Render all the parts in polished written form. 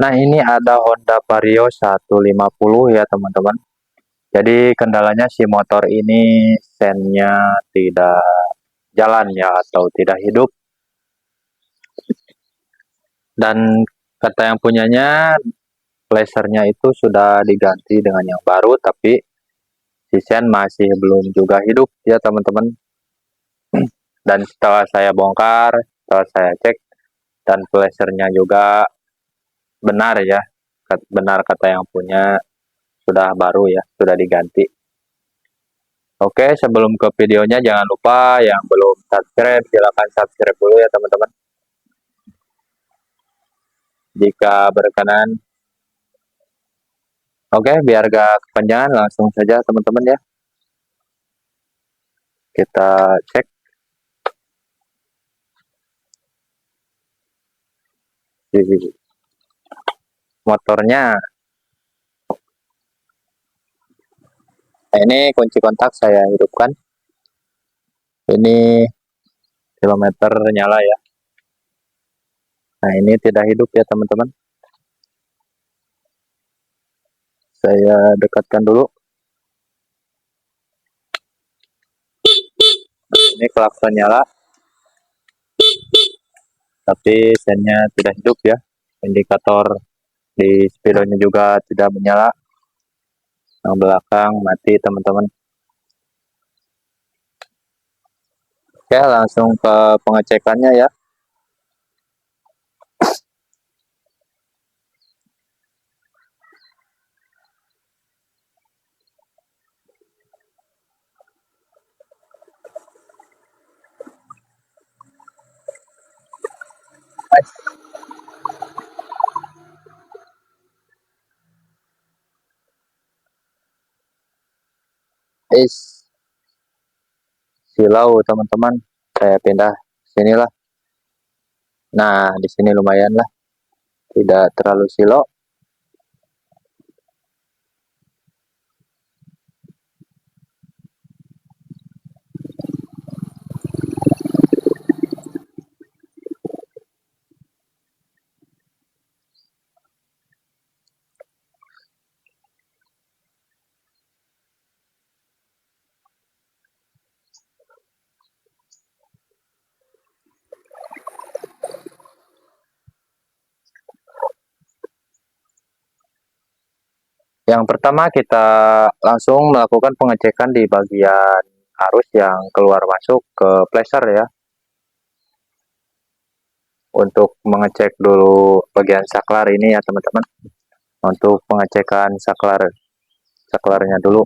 Nah, ini ada Honda Vario 150 ya teman-teman. Jadi kendalanya si motor ini sennya tidak jalan ya atau tidak hidup. Dan kata yang punyanya, flashernya itu sudah diganti dengan yang baru, tapi si sen masih belum juga hidup ya teman-teman. Dan setelah saya bongkar, setelah saya cek, dan flashernya juga benar ya, benar kata yang punya, sudah baru ya, sudah diganti. Oke, sebelum ke videonya jangan lupa yang belum subscribe, silahkan subscribe dulu ya teman-teman. Jika berkenan. Oke, biar gak kepanjangan langsung saja teman-teman ya. Kita cek. Motornya. Nah, ini kunci kontak saya hidupkan. Ini kilometer nyala ya. Nah, ini tidak hidup ya teman-teman. Saya dekatkan dulu. Ini klakson nyala. Tapi sennya tidak hidup ya. Indikator di spidolnya juga tidak menyala. Yang belakang mati teman-teman. Oke, langsung ke pengecekannya ya. Silau teman-teman. Saya pindah sinilah. Nah, di sini lumayan lah. Tidak terlalu silau. Yang pertama kita langsung melakukan pengecekan di bagian arus yang keluar masuk ke flasher ya. Untuk mengecek dulu bagian saklar ini ya teman-teman. Untuk pengecekan saklarnya dulu.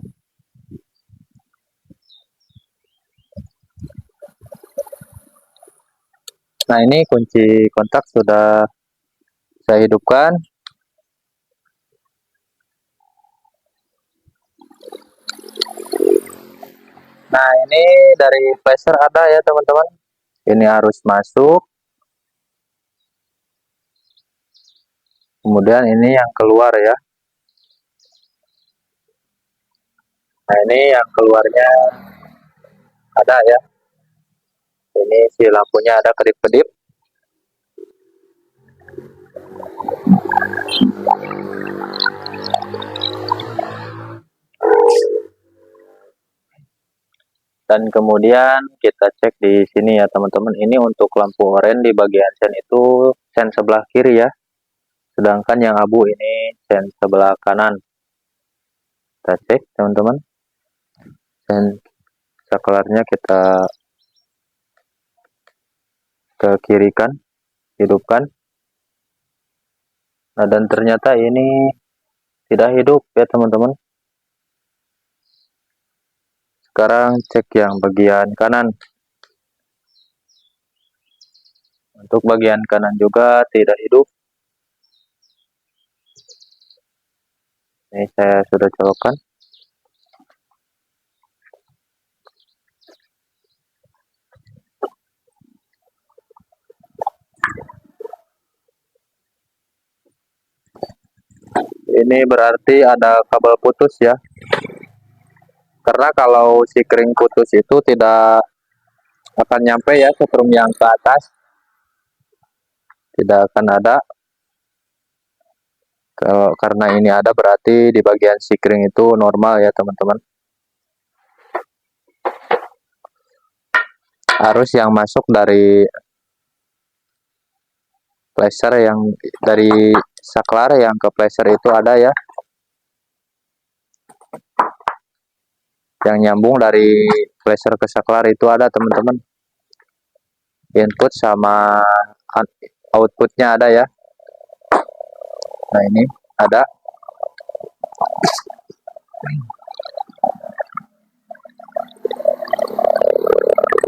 Nah, ini kunci kontak sudah saya hidupkan. Nah, ini dari flasher ada ya teman-teman. Ini arus masuk. Kemudian ini yang keluar ya. Nah, ini yang keluarnya ada ya. Ini si lampunya ada kedip-kedip. Dan kemudian kita cek di sini ya teman-teman. Ini untuk lampu oranye di bagian sen itu sen sebelah kiri ya. Sedangkan yang abu ini sen sebelah kanan. Kita cek teman-teman. Sen saklarnya kita ke kirikan, hidupkan. Nah, dan ternyata ini tidak hidup ya teman-teman. Sekarang cek yang bagian kanan. Untuk bagian kanan juga tidak hidup. Ini saya sudah colokkan. Ini berarti ada kabel putus ya. Karena kalau si kring putus itu tidak akan nyampe ya setrum yang ke atas. Tidak akan ada. Kalau karena ini ada berarti di bagian sikring itu normal ya teman-teman. Arus yang masuk dari placer yang dari saklar yang ke placer itu ada ya. Yang nyambung dari placer ke saklar itu ada teman-teman. Input sama outputnya ada ya. Nah ini ada.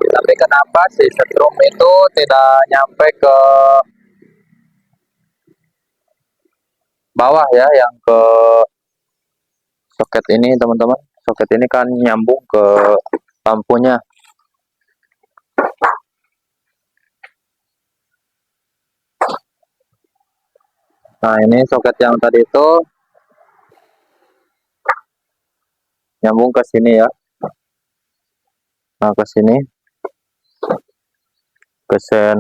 Tapi kenapa si setrum itu tidak nyampe ke bawah ya, yang ke soket ini teman-teman. Soket ini kan nyambung ke lampunya. Nah ini soket yang tadi itu nyambung ke sini ya. Nah ke sini, ke sen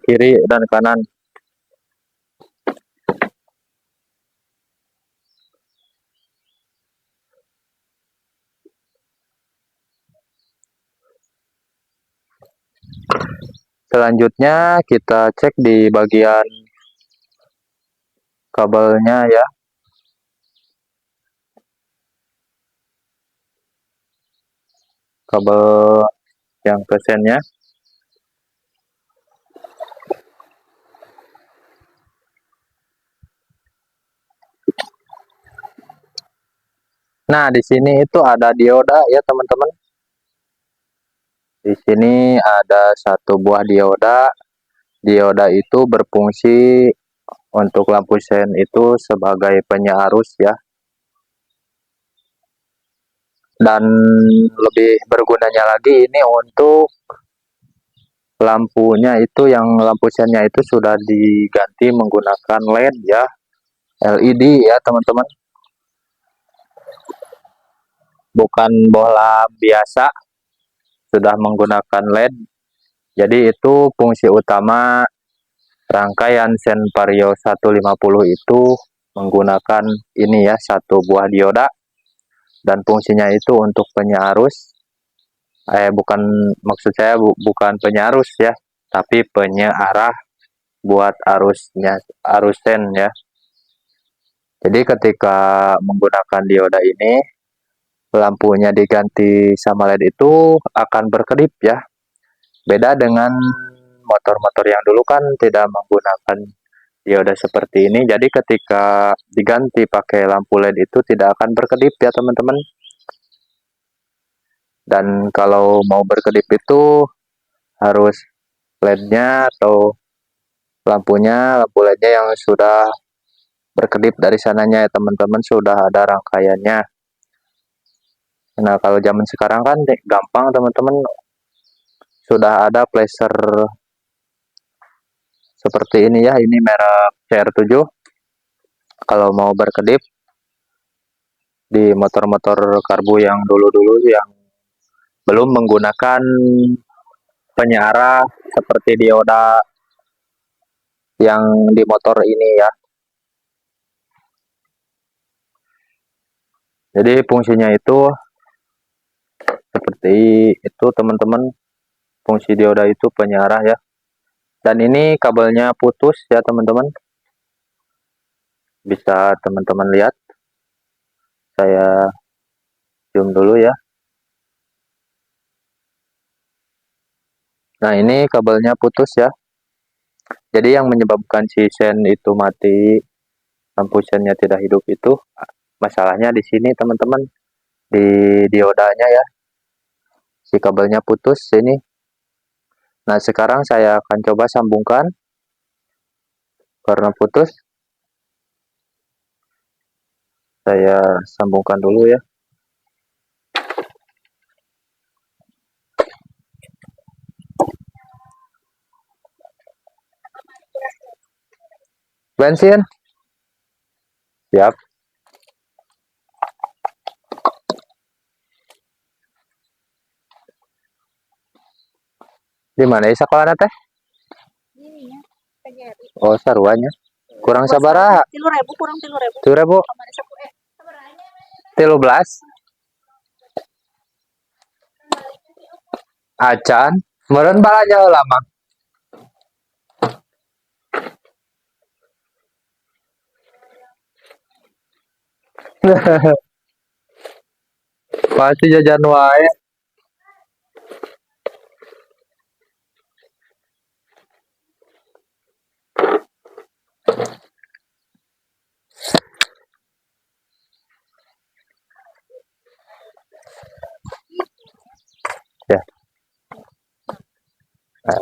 kiri dan kanan. Selanjutnya kita cek di bagian kabelnya ya. Kabel yang ke sennya. Nah, di sini itu ada dioda ya, teman-teman. Di sini ada satu buah dioda. Dioda itu berfungsi untuk lampu sen itu sebagai penyearus ya. Dan lebih bergunanya lagi ini untuk lampunya itu, yang lampu sennya itu sudah diganti menggunakan LED ya. LED ya, teman-teman. Bukan bola biasa, sudah menggunakan LED. Jadi itu fungsi utama rangkaian sen Vario 150 itu menggunakan ini ya, satu buah dioda, dan fungsinya itu untuk penyearus. Bukan, maksud saya bukan penyarus ya, tapi penyearah buat arusnya, arus sen ya. Jadi ketika menggunakan dioda ini, lampunya diganti sama LED itu akan berkedip ya. Beda dengan motor-motor yang dulu kan tidak menggunakan dioda seperti ini. Jadi ketika diganti pakai lampu LED itu tidak akan berkedip ya teman-teman. Dan kalau mau berkedip itu harus LED-nya atau lampu LED-nya yang sudah berkedip dari sananya ya teman-teman, sudah ada rangkaiannya. Nah kalau zaman sekarang kan gampang teman-teman, sudah ada flasher seperti ini ya, ini merek CR7. Kalau mau berkedip di motor-motor karbu yang dulu-dulu yang belum menggunakan penyearah seperti dioda yang di motor ini ya. Jadi fungsinya itu seperti itu teman-teman, fungsi dioda itu penyearah ya. Dan ini kabelnya putus ya teman-teman, bisa teman-teman lihat. Saya zoom dulu ya. Nah ini kabelnya putus ya. Jadi yang menyebabkan si sen itu mati, lampu sennya tidak hidup itu masalahnya di sini teman-teman, di diodanya ya. Si kabelnya putus ini. Nah sekarang saya akan coba sambungkan karena putus. Saya sambungkan dulu ya. Bensin. Siap. Di mana sekolah teh? Oh, saruannya. Kurang sabaraha? 3.000 kurang 3.000. 3.000. 13. Acan, meureun balaja heula mah. Pasti jajan wae. Ya. Nah,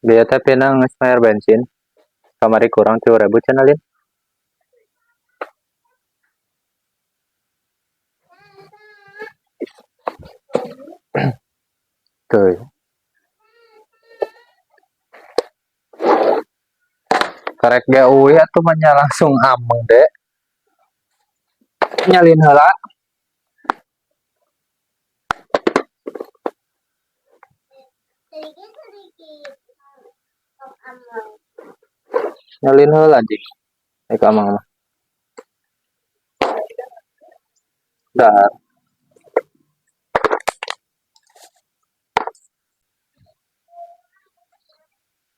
dia teh pinang geus bayar bensin. Kamari kurang 3.000 cenah Lin. Teuy. Karek ge euy atuh mah nya langsung ameng deh. Nyalin heula. Nyalin heula anjing. Ek amang mah. Dah.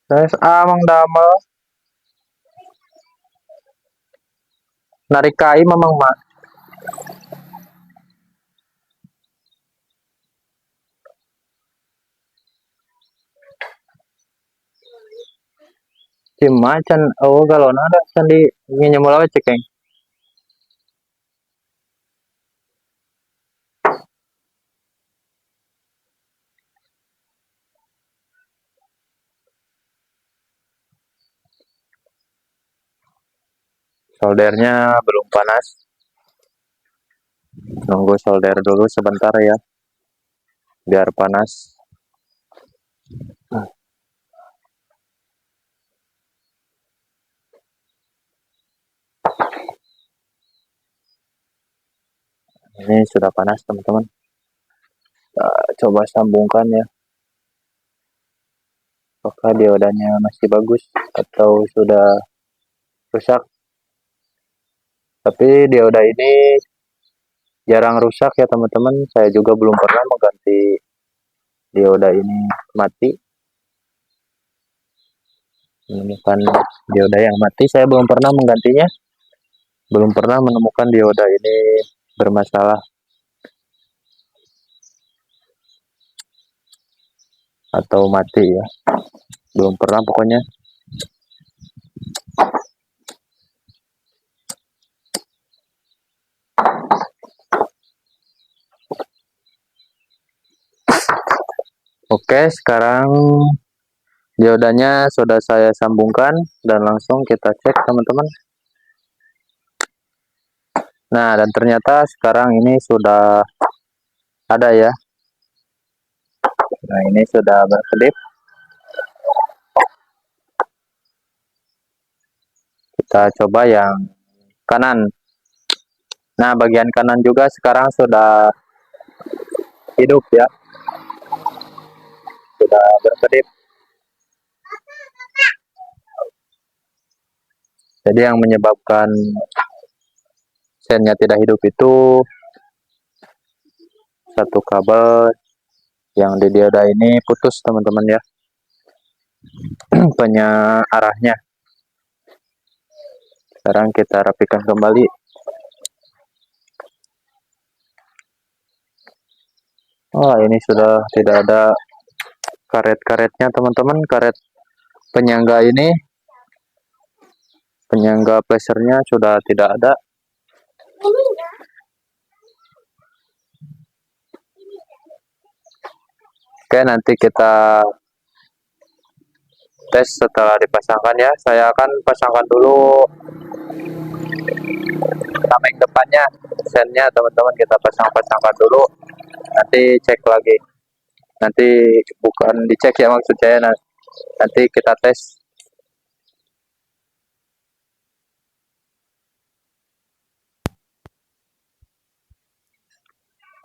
Terus amang damel. Narik kai mamang mah. Cima can eueuh galona ada can di nginjem heula we cekeng. Soldernya belum panas. Nunggu solder dulu sebentar ya. Biar panas. Ini sudah panas teman-teman. Coba sambungkan ya. Apakah diodanya masih bagus atau sudah rusak? Tapi dioda ini jarang rusak ya teman-teman. Saya juga belum pernah mengganti dioda ini mati. Menemukan dioda yang mati, saya belum pernah menggantinya. Belum pernah menemukan dioda ini bermasalah atau mati ya. Belum pernah pokoknya. Oke, sekarang diodanya sudah saya sambungkan dan langsung kita cek teman-teman. Nah, dan ternyata sekarang ini sudah ada ya. Nah, ini sudah berkedip. Kita coba yang kanan. Nah, bagian kanan juga sekarang sudah hidup ya. Sudah berkedip. Jadi yang menyebabkan sennya tidak hidup itu satu kabel yang di dioda ini putus teman-teman ya. Arahnya. Sekarang kita rapikan kembali. Oh, ini sudah tidak ada karet-karetnya teman-teman. Karet penyangga ini, penyangga placernya sudah tidak ada. Oke, nanti kita tes setelah dipasangkan ya. Saya akan pasangkan dulu tameng depannya, sennya teman-teman, kita pasangkan dulu. Nanti cek lagi. Nanti bukan dicek ya, maksud saya nanti kita tes.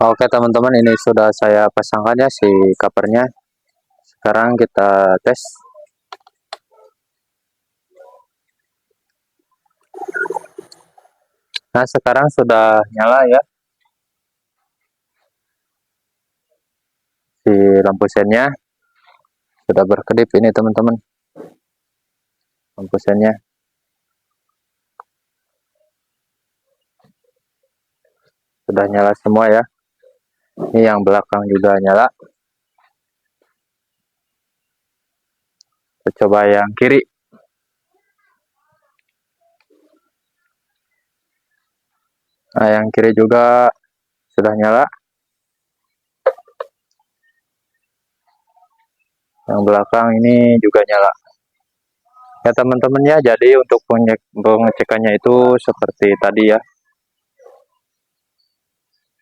Oke teman-teman, ini sudah saya pasangkan ya si covernya. Sekarang kita tes. Nah, sekarang sudah nyala ya si lampu sennya, sudah berkedip ini teman-teman, lampu sennya sudah nyala semua ya. Ini yang belakang juga nyala. Kita coba yang kiri. Nah, yang kiri juga sudah nyala. Yang belakang ini juga nyala. Ya teman-teman ya, jadi untuk pengecekannya itu seperti tadi ya.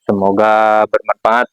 Semoga bermanfaat.